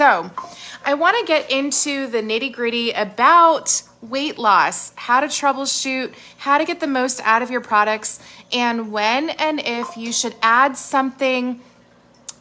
So I want to get into the nitty-gritty about weight loss, how to troubleshoot, how to get the most out of your products, and when and if you should add something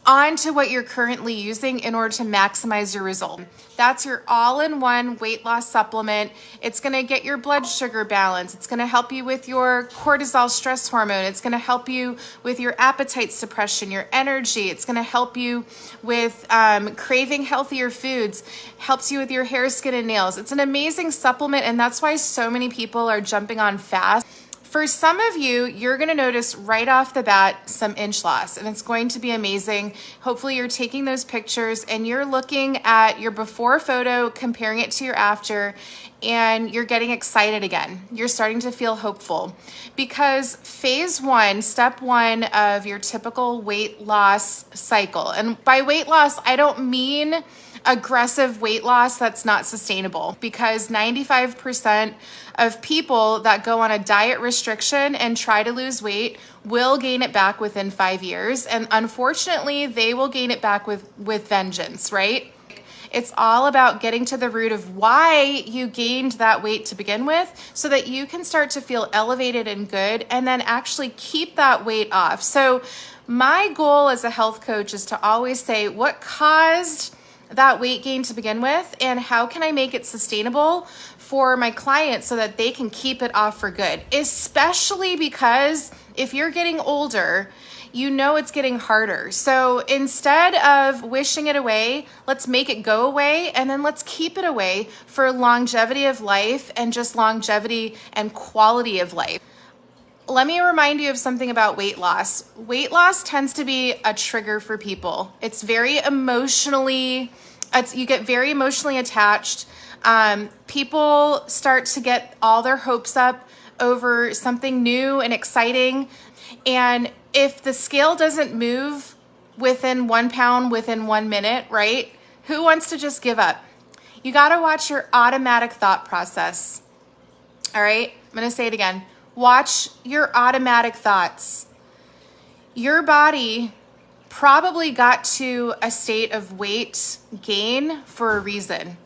onto what you're currently using in order to maximize your result. That's your all-in-one weight loss supplement. It's gonna get your blood sugar balance. It's gonna help you with your cortisol stress hormone. It's gonna help you with your appetite suppression, your energy. It's gonna help you with craving healthier foods, helps you with your hair, skin, and nails. It's an amazing supplement, and that's why so many people are jumping on fast. For some of you, you're gonna notice right off the bat some inch loss, and it's going to be amazing. Hopefully you're taking those pictures and you're looking at your before photo, comparing it to your after, and you're getting excited again. You're starting to feel hopeful because phase one, step one of your typical weight loss cycle, and by weight loss, I don't mean aggressive weight loss that's not sustainable, because 95% of people that go on a diet restriction and try to lose weight will gain it back within 5 years. And unfortunately, they will gain it back with vengeance, right? It's all about getting to the root of why you gained that weight to begin with so that you can start to feel elevated and good and then actually keep that weight off. So my goal as a health coach is to always say, what caused that weight gain to begin with, and how can I make it sustainable for my clients so that they can keep it off for good? Especially because if you're getting older, you know it's getting harder. So instead of wishing it away, let's make it go away, and then let's keep it away for longevity of life and just longevity and quality of life. Let me remind you of something about weight loss. Weight loss tends to be a trigger for people. It's very emotionally, you get very emotionally attached. People start to get all their hopes up over something new and exciting. And if the scale doesn't move within 1 pound within 1 minute, right? Who wants to just give up? You got to watch your automatic thought process. All right, I'm going to say it again. Watch your automatic thoughts. Your body probably got to a state of weight gain for a reason.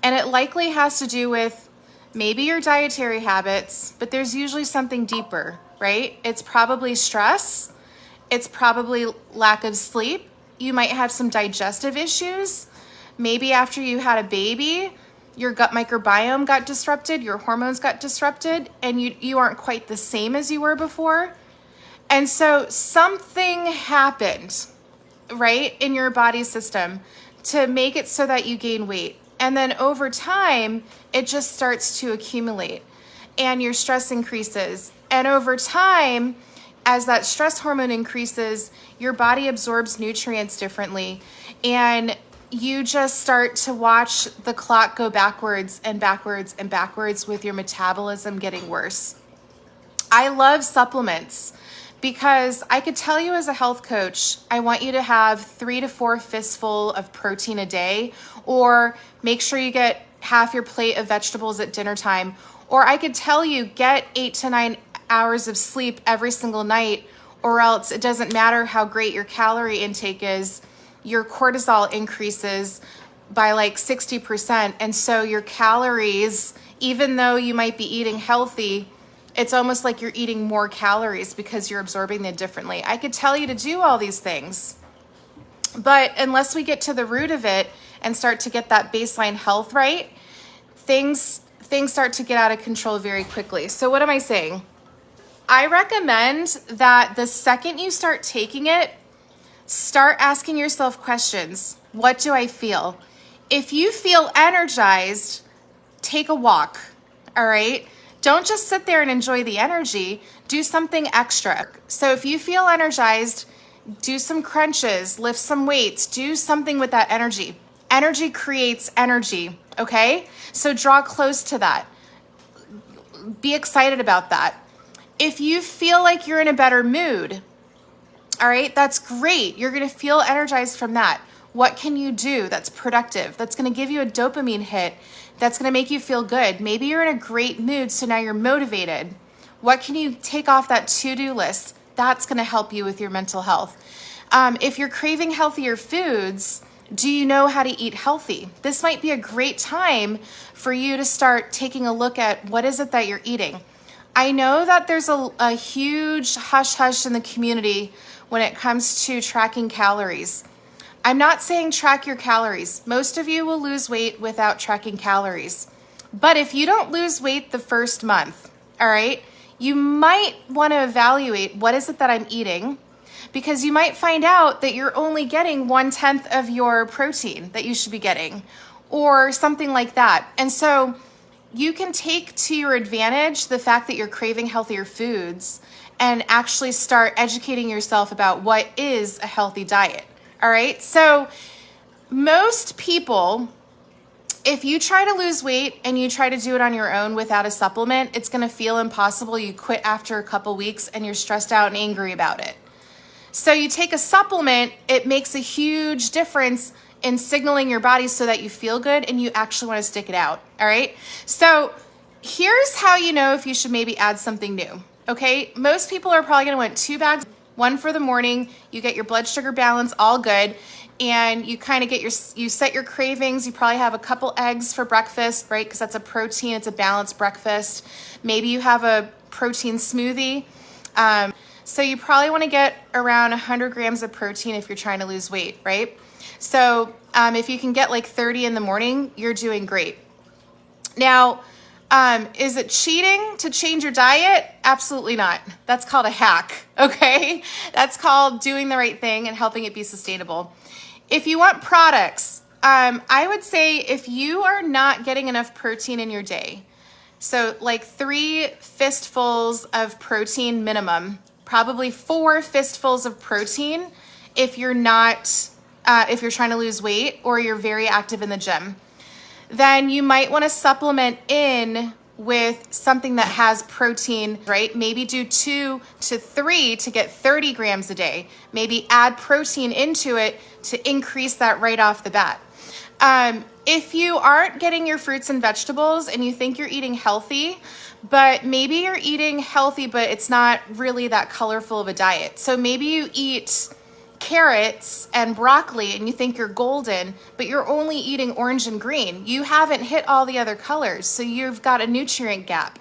And it likely has to do with maybe your dietary habits, but there's usually something deeper, right? It's probably stress. It's probably lack of sleep. You might have some digestive issues. Maybe after you had a baby, your gut microbiome got disrupted, your hormones got disrupted, and you aren't quite the same as you were before. And so something happened, right, in your body system to make it so that you gain weight. And then over time, it just starts to accumulate and your stress increases. And over time, as that stress hormone increases, your body absorbs nutrients differently. And you just start to watch the clock go backwards and backwards and backwards with your metabolism getting worse. I love supplements because I could tell you as a health coach, I want you to have 3 to 4 fistful of protein a day, or make sure you get half your plate of vegetables at dinner time. Or I could tell you get 8 to 9 hours of sleep every single night, or else it doesn't matter how great your calorie intake is, your cortisol increases by like 60%. And so your calories, even though you might be eating healthy, it's almost like you're eating more calories because you're absorbing them differently. I could tell you to do all these things, but unless we get to the root of it and start to get that baseline health right, things start to get out of control very quickly. So what am I saying? I recommend that the second you start taking it, start asking yourself questions. What do I feel? If you feel energized, take a walk, all right? Don't just sit there and enjoy the energy. Do something extra. So if you feel energized, do some crunches, lift some weights, do something with that energy. Energy creates energy, okay? So draw close to that. Be excited about that. If you feel like you're in a better mood, all right, that's great. You're going to feel energized from that. What can you do that's productive? That's going to give you a dopamine hit. That's going to make you feel good. Maybe you're in a great mood, so now you're motivated. What can you take off that to-do list? That's going to help you with your mental health. If you're craving healthier foods, Do you know how to eat healthy? This might be a great time for you to start taking a look at what is it that you're eating. I know that there's a huge hush-hush in the community when it comes to tracking calories. I'm not saying track your calories. Most of you will lose weight without tracking calories. But if you don't lose weight the first month, all right, you might want to evaluate what is it that I'm eating, because you might find out that you're only getting 1/10 of your protein that you should be getting, or something like that. And so you can take to your advantage the fact that you're craving healthier foods and actually start educating yourself about what is a healthy diet. All right. So most people, if you try to lose weight and you try to do it on your own without a supplement, it's going to feel impossible. You quit after a couple weeks and you're stressed out and angry about it. So you take a supplement, it makes a huge difference in signaling your body so that you feel good and you actually want to stick it out. All right. So here's how you know if you should maybe add something new. Okay. Most people are probably going to want 2 bags, one for the morning. You get your blood sugar balance all good. And you kind of get you set your cravings. You probably have a couple eggs for breakfast, right? Because that's a protein. It's a balanced breakfast. Maybe you have a protein smoothie. So you probably want to get around 100 grams of protein if you're trying to lose weight, right? So if you can get like 30 in the morning, you're doing great. Now, is it cheating to change your diet? Absolutely not. That's called a hack, okay? That's called doing the right thing and helping it be sustainable. If you want products, I would say if you are not getting enough protein in your day, so like 3 fistfuls of protein minimum, probably 4 fistfuls of protein if you're not, if you're trying to lose weight or you're very active in the gym, then you might want to supplement in with something that has protein, right? Maybe do 2 to 3 to get 30 grams a day. Maybe add protein into it to increase that right off the bat. If you aren't getting your fruits and vegetables and you think you're eating healthy, but maybe you're eating healthy, but it's not really that colorful of a diet. So maybe you eat carrots and broccoli and you think you're golden, but you're only eating orange and green. You haven't hit all the other colors, so you've got a nutrient gap.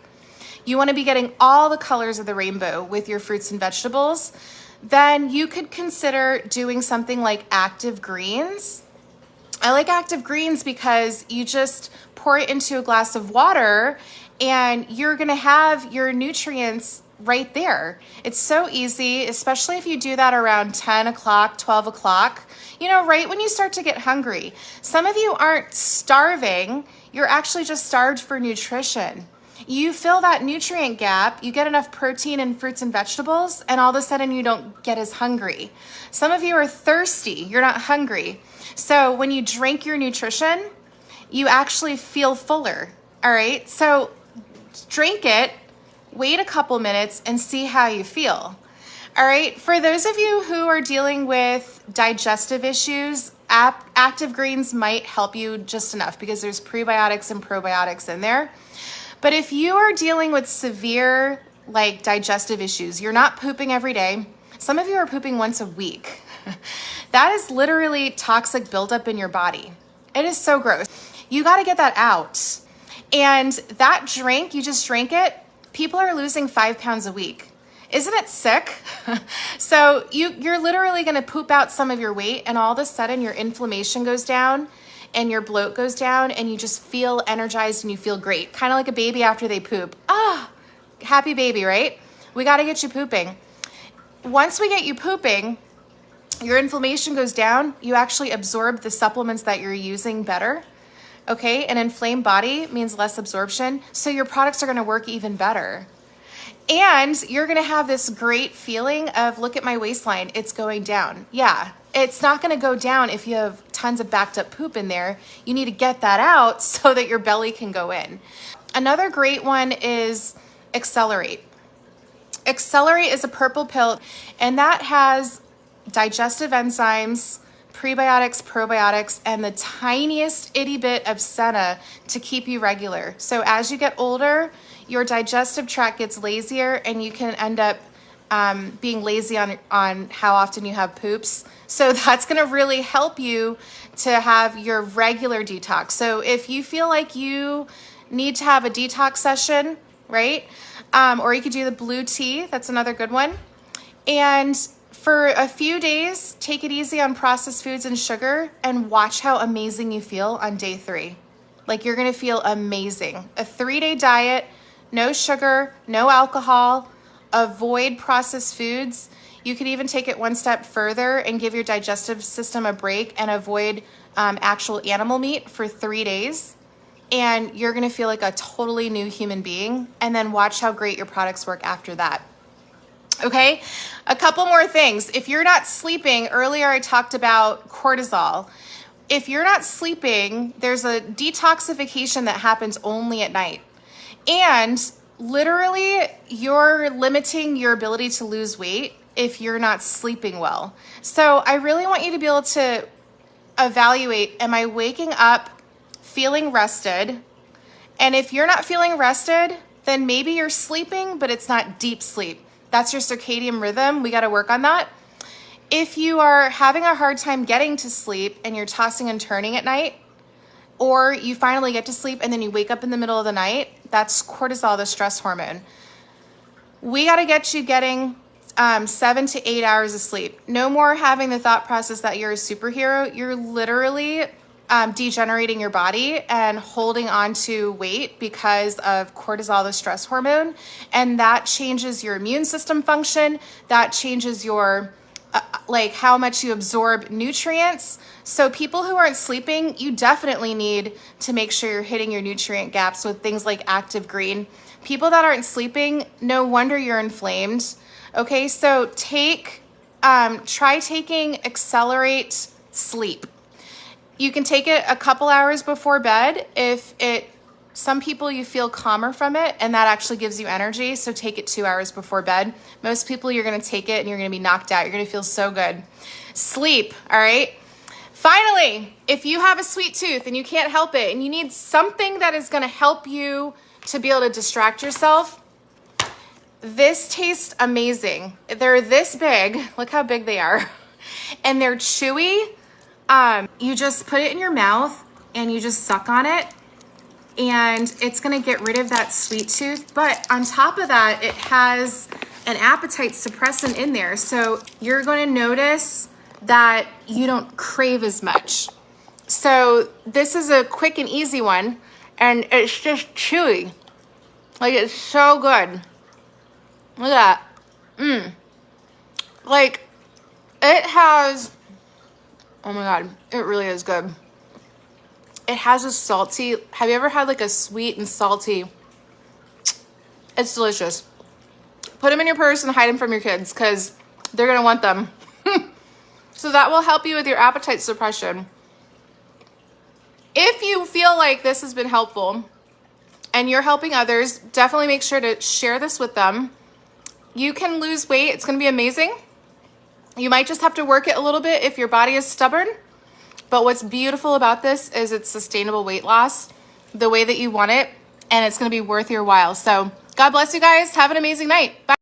You want to be getting all the colors of the rainbow with your fruits and vegetables. Then you could consider doing something like active greens. I like active greens because you just pour it into a glass of water and you're going to have your nutrients right there. It's so easy, especially if you do that around 10 o'clock, 12 o'clock, you know, right when you start to get hungry. Some of you aren't starving, you're actually just starved for nutrition. You fill that nutrient gap, you get enough protein and fruits and vegetables, and all of a sudden you don't get as hungry. Some of you are thirsty, you're not hungry. So when you drink your nutrition, you actually feel fuller, all right? So drink it, wait a couple minutes, and see how you feel. All right, for those of you who are dealing with digestive issues, active greens might help you just enough because there's prebiotics and probiotics in there. But if you are dealing with severe like digestive issues, you're not pooping every day. Some of you are pooping once a week. That is literally toxic buildup in your body. It is so gross. You got to get that out. And that drink, you just drank it, people are losing 5 pounds a week. Isn't it sick? So you're literally going to poop out some of your weight, and all of a sudden your inflammation goes down and your bloat goes down and you just feel energized and you feel great. Kind of like a baby after they poop. Happy baby, right? We got to get you pooping. Once we get you pooping, your inflammation goes down. You actually absorb the supplements that you're using better. Okay, an inflamed body means less absorption, so your products are going to work even better. And you're going to have this great feeling of, look at my waistline, it's going down. Yeah, it's not going to go down if you have tons of backed up poop in there. You need to get that out so that your belly can go in. Another great one is Accelerate. Accelerate is a purple pill, and that has digestive enzymes, prebiotics, probiotics, and the tiniest itty bit of senna to keep you regular. So as you get older, your digestive tract gets lazier and you can end up being lazy on how often you have poops. So that's gonna really help you to have your regular detox. So if you feel like you need to have a detox session, right? Or you could do the blue tea, that's another good one. And for a few days, take it easy on processed foods and sugar and watch how amazing you feel on day 3. Like you're gonna feel amazing. A 3-day diet, no sugar, no alcohol, avoid processed foods. You could even take it one step further and give your digestive system a break and avoid actual animal meat for 3 days. And you're gonna feel like a totally new human being. And then watch how great your products work after that. Okay, a couple more things. If you're not sleeping, earlier I talked about cortisol. If you're not sleeping, there's a detoxification that happens only at night. And literally, you're limiting your ability to lose weight if you're not sleeping well. So I really want you to be able to evaluate, am I waking up feeling rested? And if you're not feeling rested, then maybe you're sleeping, but it's not deep sleep. That's your circadian rhythm. We got to work on that. If you are having a hard time getting to sleep and you're tossing and turning at night, or you finally get to sleep and then you wake up in the middle of the night, that's cortisol, the stress hormone. We got to get you getting 7 to 8 hours of sleep. No more having the thought process that you're a superhero. You're literally degenerating your body and holding on to weight because of cortisol, the stress hormone. And that changes your immune system function. That changes your, like how much you absorb nutrients. So people who aren't sleeping, you definitely need to make sure you're hitting your nutrient gaps with things like active green. People that aren't sleeping, no wonder you're inflamed. Okay, so try taking Accelerate Sleep. You can take it a couple hours before bed. Some people you feel calmer from it and that actually gives you energy. So take it 2 hours before bed. Most people you're gonna take it and you're gonna be knocked out. You're gonna feel so good. Sleep, all right? Finally, if you have a sweet tooth and you can't help it and you need something that is gonna help you to be able to distract yourself, this tastes amazing. They're this big, look how big they are. And they're chewy. You just put it in your mouth and you just suck on it and it's gonna get rid of that sweet tooth. But on top of that, it has an appetite suppressant in there. So you're gonna notice that you don't crave as much. So this is a quick and easy one and it's just chewy. Like it's so good. Look at that. Like it has, oh my God, it really is good. It has a salty, have you ever had like a sweet and salty? It's delicious. Put them in your purse and hide them from your kids because they're gonna want them. So that will help you with your appetite suppression. If you feel like this has been helpful and you're helping others, definitely make sure to share this with them. You can lose weight, it's gonna be amazing. You might just have to work it a little bit if your body is stubborn. But what's beautiful about this is it's sustainable weight loss the way that you want it, and it's gonna be worth your while. So God bless you guys. Have an amazing night. Bye.